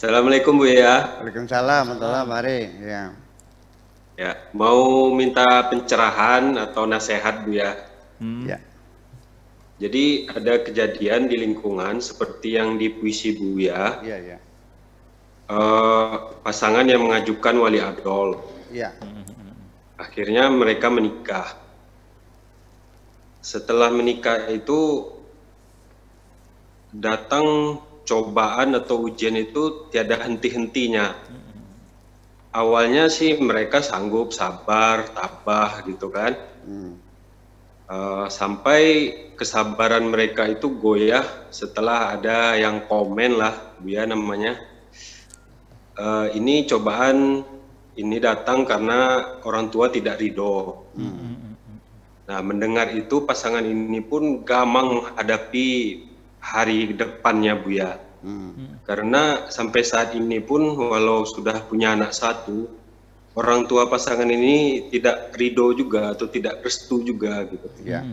Assalamualaikum Bu ya. Waalaikumsalam, warahmatullahi wabarakatuh. Ya. Ya, mau minta pencerahan atau nasihat Bu ya. Ya. Jadi ada kejadian di lingkungan seperti yang di puisi Bu ya. Iya, iya. Pasangan yang mengajukan wali adol. Iya. Akhirnya mereka menikah. Setelah menikah itu datang cobaan atau ujian itu tiada henti-hentinya. Awalnya sih mereka sanggup, sabar, tabah gitu kan. Sampai kesabaran mereka itu goyah setelah ada yang komen lah, dia namanya. Ini cobaan ini datang karena orang tua tidak ridho. Nah, mendengar itu pasangan ini pun gamang menghadapi hari depannya Bu ya. Karena sampai saat ini pun walau sudah punya anak satu, orang tua pasangan ini tidak ridho juga atau tidak restu juga gitu. Ya.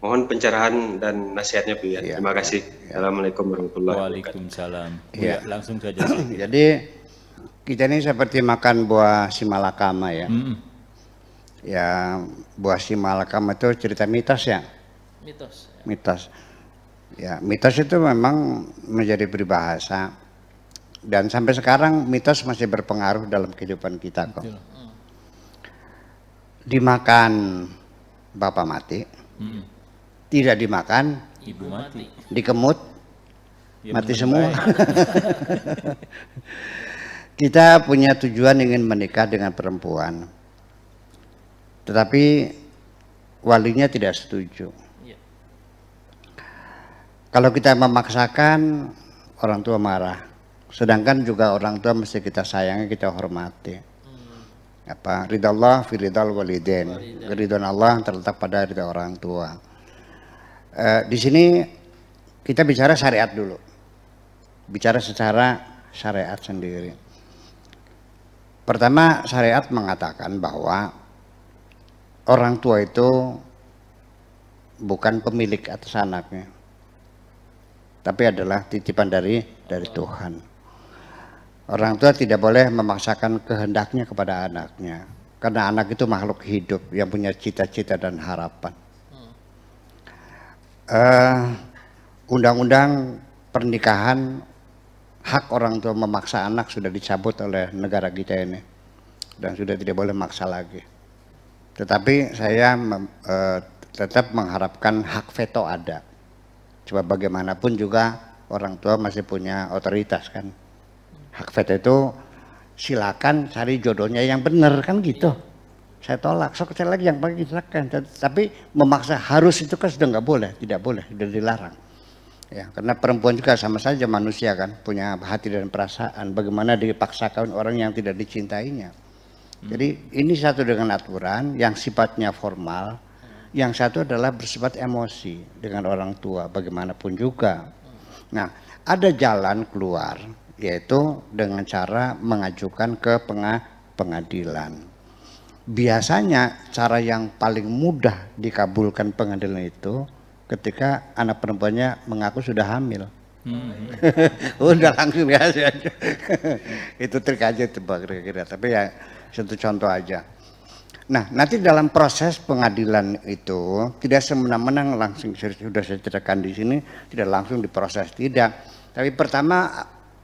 Mohon pencerahan dan nasihatnya Bu ya. Ya. Terima kasih. Assalamualaikum warahmatullahi wabarakatuh. Waalaikumsalam. Ya. Langsung saja. Jadi kita ini seperti makan buah simalakama ya. Ya, buah simalakama itu cerita mitos ya. Mitos. Ya, mitos itu memang menjadi peribahasa dan sampai sekarang mitos masih berpengaruh dalam kehidupan kita kok. Dimakan bapak mati, tidak dimakan Ibu mati. dikemut Ya, mati semua. Kita punya tujuan ingin menikah dengan perempuan, tetapi walinya tidak setuju. Kalau kita memaksakan, orang tua marah. Sedangkan juga orang tua mesti kita sayangi, kita hormati. Ridha Allah fi ridhal walidain. Keridhaan Allah terletak pada ridha orang tua. Di sini kita bicara syariat dulu. Bicara secara syariat sendiri. Pertama, syariat mengatakan bahwa orang tua itu bukan pemilik atas anaknya, tapi adalah titipan dari Tuhan. Orang tua tidak boleh memaksakan kehendaknya kepada anaknya, karena anak itu makhluk hidup yang punya cita-cita dan harapan. Undang-undang pernikahan, hak orang tua memaksa anak sudah dicabut oleh negara kita ini dan sudah tidak boleh maksa lagi. Tetapi saya tetap mengharapkan hak veto ada. Coba bagaimanapun juga orang tua masih punya otoritas kan. Hak veto itu silakan cari jodohnya yang benar kan gitu. Saya tolak, sok cari lagi yang paling silakan. Tapi memaksa harus itu kan sudah nggak boleh, tidak boleh, sudah dilarang. Ya, karena perempuan juga sama saja manusia kan, punya hati dan perasaan. Bagaimana dipaksakan orang yang tidak dicintainya. Jadi ini satu dengan aturan yang sifatnya formal. Yang satu adalah bersifat emosi dengan orang tua bagaimanapun juga. Nah, ada jalan keluar yaitu dengan cara mengajukan ke pengadilan. Biasanya cara yang paling mudah dikabulkan pengadilan itu ketika anak perempuannya mengaku sudah hamil. Udah langsung biasa aja. Itu trik aja kira-kira, tapi ya satu contoh aja. Nah, nanti dalam proses pengadilan itu tidak semena-mena langsung sudah saya ceritakan di sini, tidak langsung diproses, tidak. Tapi pertama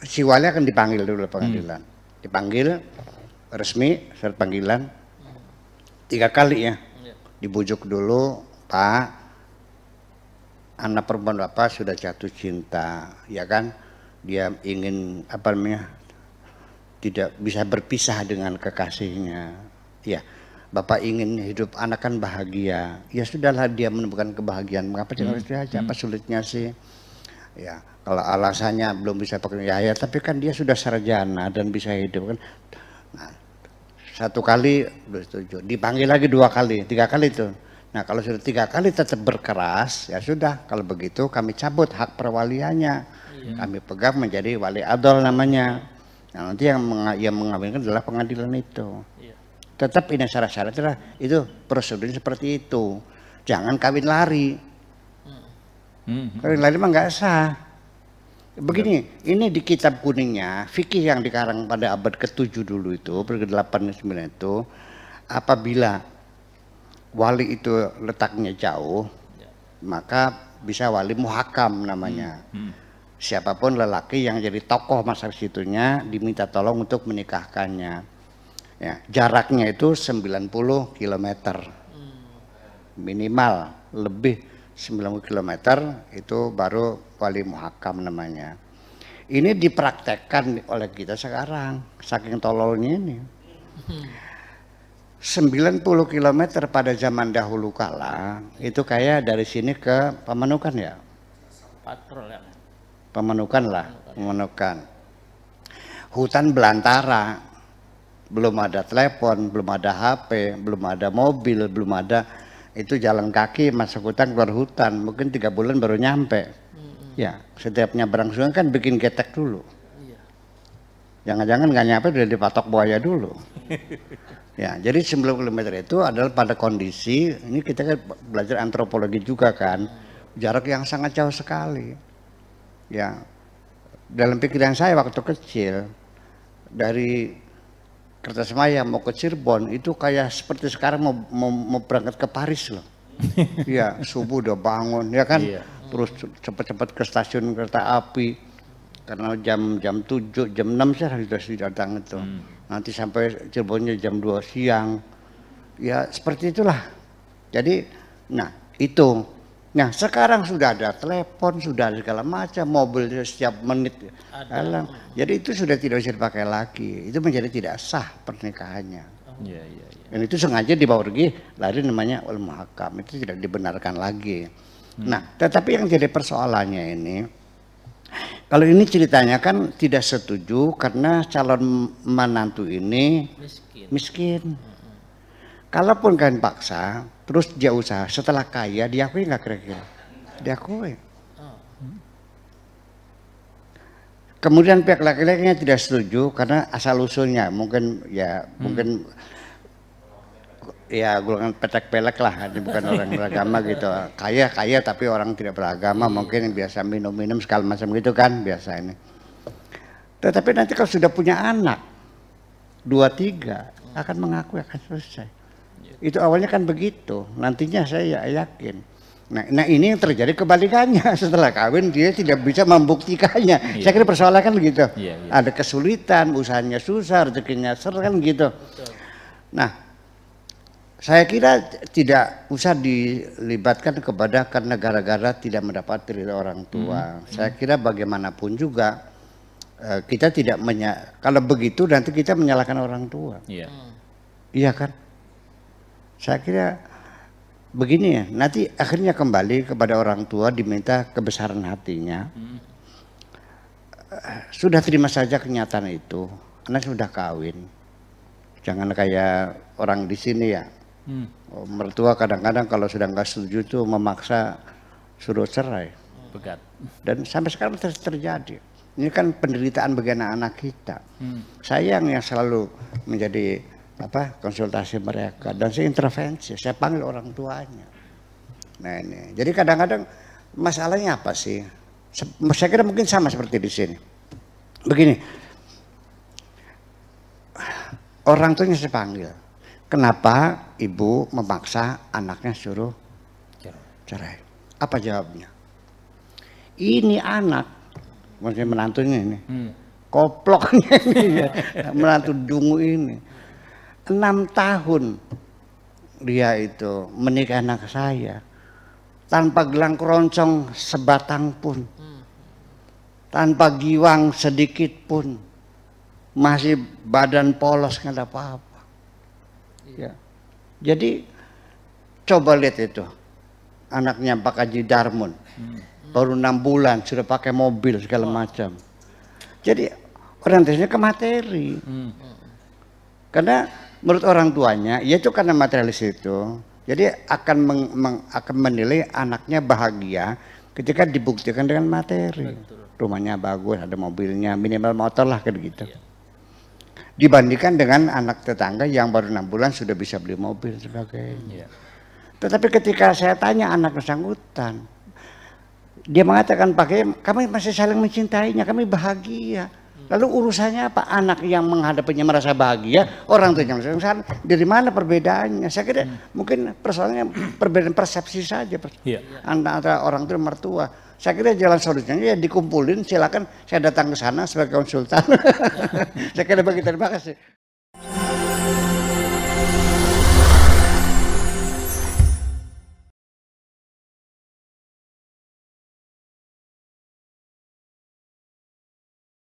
si wali akan dipanggil dulu pengadilan. Dipanggil resmi surat panggilan 3 kali ya. Dibujuk dulu, Pak, anak perempuan Bapak sudah jatuh cinta, ya kan? Dia ingin tidak bisa berpisah dengan kekasihnya. Ya. Bapak ingin hidup anak kan bahagia, ya sudahlah dia menemukan kebahagiaan. Mengapa jangan aja? Apa sulitnya sih? Ya, kalau alasannya belum bisa pakai ya, tapi kan dia sudah sarjana dan bisa hidup kan. Nah, 1 kali belum setuju, dipanggil lagi 2 kali, 3 kali itu. Nah, kalau sudah 3 kali tetap berkeras, ya sudah. Kalau begitu kami cabut hak perwaliannya, kami pegang menjadi wali adol namanya. Nah, nanti yang mengawinkan adalah pengadilan itu. Tetap ini syarat-syaratnya itu prosedurnya seperti itu. Jangan kawin lari. Kawin lari mah nggak sah. Begini, ini di kitab kuningnya, fikih yang dikarang pada abad ke-7 dulu itu, ke-8 ke-9 itu, apabila wali itu letaknya jauh, maka bisa wali muhakam namanya. Siapapun lelaki yang jadi tokoh masa situnya diminta tolong untuk menikahkannya. Ya, jaraknya itu 90 km. Minimal, lebih 90 km itu baru wali muhakam namanya. Ini dipraktekkan oleh kita sekarang, saking tololnya ini. 90 km pada zaman dahulu kala itu kayak dari sini ke Pamanukan ya. Patrol ya. Pamanukan lah, Pamanukan. Hutan belantara, belum ada telepon, belum ada HP, belum ada mobil, belum ada, itu jalan kaki masuk hutan keluar hutan, mungkin 3 bulan baru nyampe. Ya, setiap nyebrang sungai kan bikin getek dulu. Jangan-jangan nggak nyampe udah dipatok buaya dulu. Ya, jadi 90 km itu adalah pada kondisi, ini kita kan belajar antropologi juga kan, jarak yang sangat jauh sekali. Ya, dalam pikiran saya waktu kecil, dari Kertasmaya mau ke Cirebon itu kayak seperti sekarang mau berangkat ke Paris loh. Ya, subuh udah bangun, ya kan, terus cepat-cepat ke stasiun kereta api. Karena jam 7, jam 6 saya sudah datang itu. Nanti sampai Cirebonnya jam 2 siang. Ya seperti itulah. Jadi, nah itu. Nah sekarang sudah ada telepon, sudah ada segala macam, mobil setiap menit. Jadi itu sudah tidak bisa dipakai lagi. Itu menjadi tidak sah pernikahannya. Dan itu sengaja dibawa pergi, lari namanya wal muhakam. Itu tidak dibenarkan lagi. Nah tetapi yang jadi persoalannya ini, kalau ini ceritanya kan tidak setuju karena calon menantu ini miskin. Kalaupun kalian paksa, terus dia usaha, setelah kaya diakui nggak kira-kira? Diakui. Kemudian pihak laki-lakinya tidak setuju karena asal usulnya mungkin ya golongan petek-pelek lah, ini bukan orang beragama gitu. Kaya tapi orang tidak beragama, mungkin biasa minum-minum segala macam gitu kan biasa ini. Tetapi nanti kalau sudah punya anak 2-3 akan mengakui, akan selesai. Itu awalnya kan begitu, nantinya saya yakin. Nah ini yang terjadi kebalikannya, setelah kawin dia tidak bisa membuktikannya. Saya kira persoalannya kan begitu. Ada kesulitan, usahanya susah, rezekinya ser kan gitu. Nah saya kira tidak usah dilibatkan kepada karena gara-gara tidak mendapat ridho orang tua. Saya kira bagaimanapun juga kita tidak kalau begitu nanti kita menyalahkan orang tua. Iya kan? Saya kira begini ya, nanti akhirnya kembali kepada orang tua, diminta kebesaran hatinya. Sudah terima saja kenyataan itu, anak sudah kawin. Jangan kayak orang di sini ya. Mertua kadang-kadang kalau sudah nggak setuju itu memaksa suruh cerai. Begat. Dan sampai sekarang terus terjadi. Ini kan penderitaan bagi anak-anak kita. Saya yang selalu menjadi konsultasi mereka dan saya intervensi, saya panggil orang tuanya. Nah ini, jadi kadang-kadang masalahnya apa sih? Saya kira mungkin sama seperti di sini. Begini, orang tuanya saya panggil. Kenapa ibu memaksa anaknya suruh cerai? Apa jawabnya? Ini anak, maksudnya menantunya ini, koploknya ini, menantu dungu ini. 6 tahun dia itu menikah anak saya tanpa gelang keroncong sebatang pun, tanpa giwang sedikit pun, masih badan polos nggak ada apa-apa. Ya. Jadi coba lihat itu anaknya Pak Haji Darmun, baru 6 bulan sudah pakai mobil segala macam. Jadi orientasinya ke materi, karena menurut orang tuanya, yaitu karena materialis itu, jadi akan menilai anaknya bahagia ketika dibuktikan dengan materi. Rumahnya bagus, ada mobilnya, minimal motor lah kayak gitu. Dibandingkan dengan anak tetangga yang baru 6 bulan sudah bisa beli mobil sebagainya. Tetapi ketika saya tanya anak bersangkutan, Dia mengatakan pakai kami masih saling mencintainya, kami bahagia. Lalu urusannya apa? Anak yang menghadapinya merasa bahagia, orang tuanya merasa bahagia. Dari mana perbedaannya? Saya kira mungkin persoalannya perbedaan persepsi saja antara orang tua dan mertua. Saya kira jalan solusinya ya dikumpulin, silakan saya datang ke sana sebagai konsultan. Saya kira begitu, terima kasih.